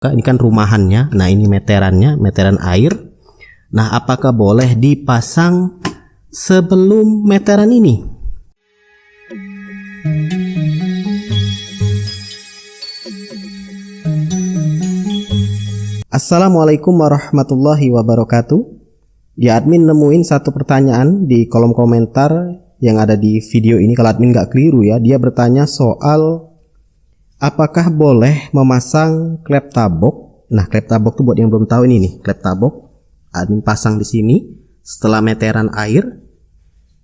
Ini kan rumahannya. Nah, ini meterannya, meteran air. Nah, apakah boleh dipasang sebelum meteran ini? Assalamualaikum warahmatullahi wabarakatuh. Ya, admin nemuin satu pertanyaan di kolom komentar yang ada di video ini. Kalau admin nggak keliru ya, dia bertanya soal apakah boleh memasang klep tabok. Nah, klep tabok tuh buat yang belum tahu, ini nih klep tabok. Admin pasang di sini setelah meteran air.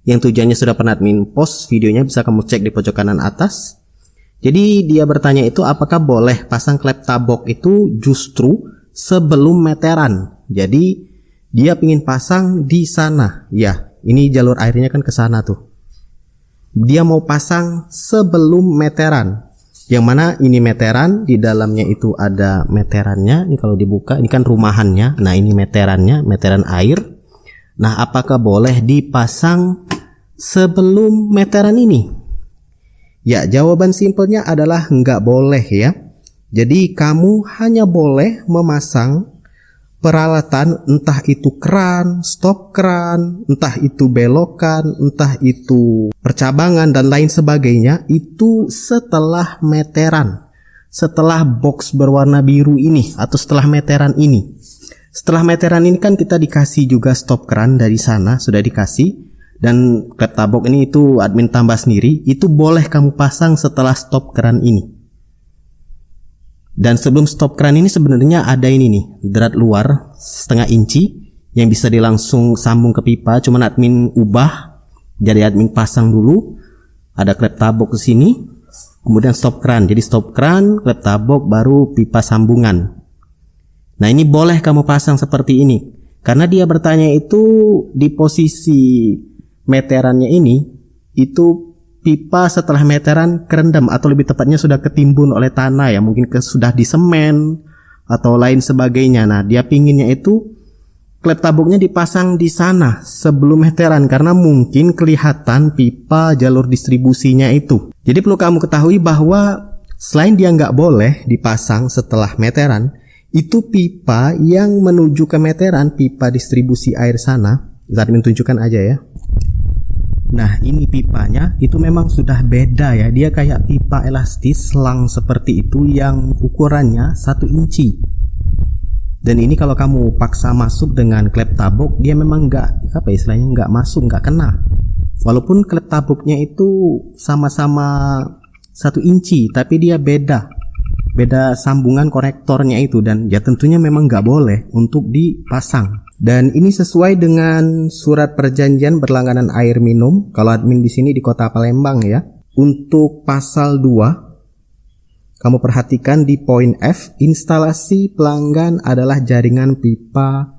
Yang tujuannya sudah pernah admin post videonya, bisa kamu cek di pojok kanan atas. Jadi dia bertanya itu apakah boleh pasang klep tabok itu justru sebelum meteran. Jadi dia pingin pasang di sana. Ya, ini jalur airnya kan ke sana tuh. Dia mau pasang sebelum meteran. Yang mana ini meteran, di dalamnya itu ada meterannya. Ini kalau dibuka, ini kan rumahannya. Nah, ini meterannya, meteran air. Nah, apakah boleh dipasang sebelum meteran ini? Ya, jawaban simpelnya adalah nggak boleh ya. Jadi kamu hanya boleh memasang peralatan, entah itu keran, stop keran, entah itu belokan, entah itu percabangan dan lain sebagainya, itu setelah meteran, setelah box berwarna biru ini atau setelah meteran ini. Setelah meteran ini kan kita dikasih juga stop keran dari sana, sudah dikasih, dan klep tabok ini itu admin tambah sendiri, itu boleh kamu pasang setelah stop keran ini. Dan sebelum stop keran ini sebenarnya ada ini nih, drat luar setengah inci yang bisa dilangsung sambung ke pipa. Cuman admin ubah, jadi admin pasang dulu. Ada klep tabok ke sini, kemudian stop keran. Jadi stop keran, klep tabok, baru pipa sambungan. Nah, ini boleh kamu pasang seperti ini. Karena dia bertanya itu di posisi meterannya ini, itu pipa setelah meteran kerendam atau lebih tepatnya sudah ketimbun oleh tanah ya, mungkin sudah di semen atau lain sebagainya. Nah, dia pinginnya itu klep taboknya dipasang di sana sebelum meteran karena mungkin kelihatan pipa jalur distribusinya itu. Jadi perlu kamu ketahui bahwa selain dia nggak boleh dipasang setelah meteran, itu pipa yang menuju ke meteran, pipa distribusi air sana, kita tunjukkan aja ya. Nah, ini pipanya itu memang sudah beda ya. Dia kayak pipa elastis selang seperti itu yang ukurannya 1 inci. Dan ini kalau kamu paksa masuk dengan klep tabok, dia memang nggak, apa istilahnya, nggak masuk, nggak kena. Walaupun klep taboknya itu sama-sama 1 inci, tapi dia beda sambungan konektornya itu, dan ya tentunya memang nggak boleh untuk dipasang. Dan ini sesuai dengan surat perjanjian berlangganan air minum. Kalau admin di sini di Kota Palembang ya. Untuk pasal 2, kamu perhatikan di poin F, instalasi pelanggan adalah jaringan pipa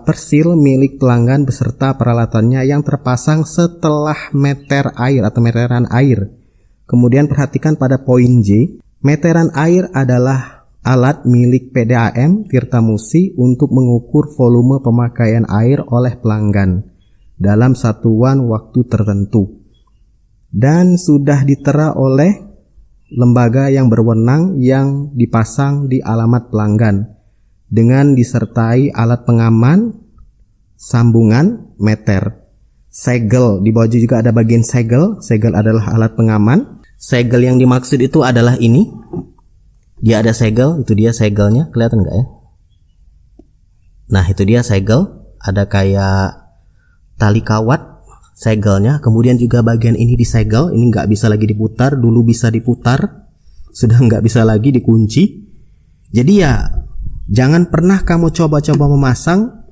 persil milik pelanggan beserta peralatannya yang terpasang setelah meter air atau meteran air. Kemudian perhatikan pada poin J, meteran air adalah alat milik PDAM Tirtamusi untuk mengukur volume pemakaian air oleh pelanggan dalam satuan waktu tertentu dan sudah ditera oleh lembaga yang berwenang yang dipasang di alamat pelanggan dengan disertai alat pengaman, sambungan, meter, segel. Di bawah juga ada bagian segel. Segel adalah alat pengaman. Segel yang dimaksud itu adalah ini. Dia ada segel, itu dia segelnya, kelihatan nggak ya? Nah, itu dia segel, ada kayak tali kawat segelnya. Kemudian juga bagian ini disegel, ini nggak bisa lagi diputar, dulu bisa diputar, sudah nggak bisa lagi dikunci. Jadi ya, jangan pernah kamu coba-coba memasang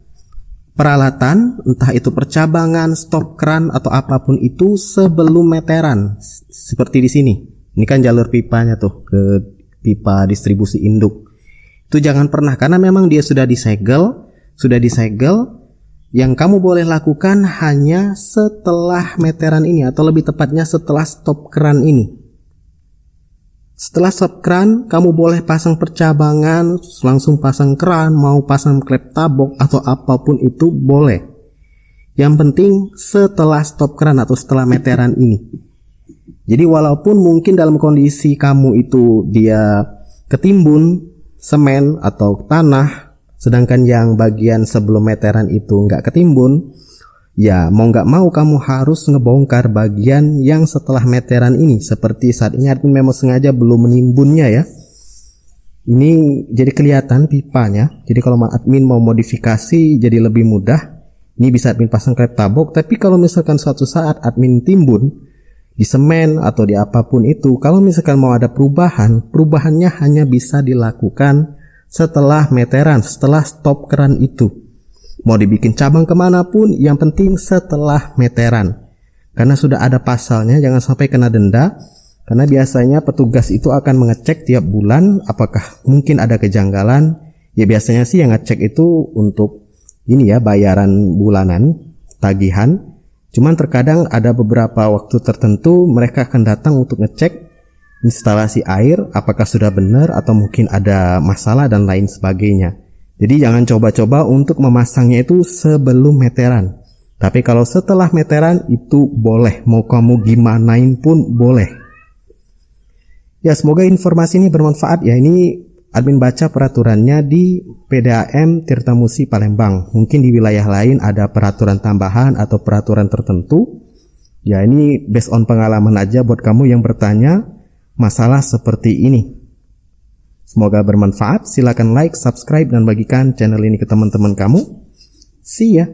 peralatan, entah itu percabangan, stop keran atau apapun itu sebelum meteran. Seperti di sini, ini kan jalur pipanya tuh ke pipa distribusi induk. Itu jangan pernah, karena memang dia sudah disegel. Yang kamu boleh lakukan hanya setelah meteran ini, atau lebih tepatnya setelah stop keran ini. Setelah stop keran, kamu boleh pasang percabangan, langsung pasang keran, mau pasang klep tabok atau apapun itu boleh. Yang penting setelah stop keran atau setelah meteran ini. Jadi walaupun mungkin dalam kondisi kamu itu dia ketimbun semen atau tanah, sedangkan yang bagian sebelum meteran itu nggak ketimbun, ya mau nggak mau kamu harus ngebongkar bagian yang setelah meteran ini. Seperti saat ini admin memang sengaja belum menimbunnya ya. Ini jadi kelihatan pipanya. Jadi kalau admin mau modifikasi jadi lebih mudah, ini bisa admin pasang klep tabok. Tapi kalau misalkan suatu saat admin timbun di semen atau di apapun itu, kalau misalkan mau ada perubahannya hanya bisa dilakukan setelah meteran, setelah stop keran itu. Mau dibikin cabang kemanapun, yang penting setelah meteran. Karena sudah ada pasalnya, jangan sampai kena denda. Karena biasanya petugas itu akan mengecek tiap bulan apakah mungkin ada kejanggalan. Ya biasanya sih yang ngecek itu untuk ini ya, bayaran bulanan, tagihan. Cuman terkadang ada beberapa waktu tertentu mereka akan datang untuk ngecek instalasi air apakah sudah benar atau mungkin ada masalah dan lain sebagainya. Jadi jangan coba-coba untuk memasangnya itu sebelum meteran. Tapi kalau setelah meteran itu boleh, mau kamu gimanain pun boleh. Ya semoga informasi ini bermanfaat ya. Ini admin baca peraturannya di PDAM Tirtamusi Palembang. Mungkin di wilayah lain ada peraturan tambahan atau peraturan tertentu. Ya ini based on pengalaman aja buat kamu yang bertanya masalah seperti ini. Semoga bermanfaat. Silakan like, subscribe, dan bagikan channel ini ke teman-teman kamu. See ya.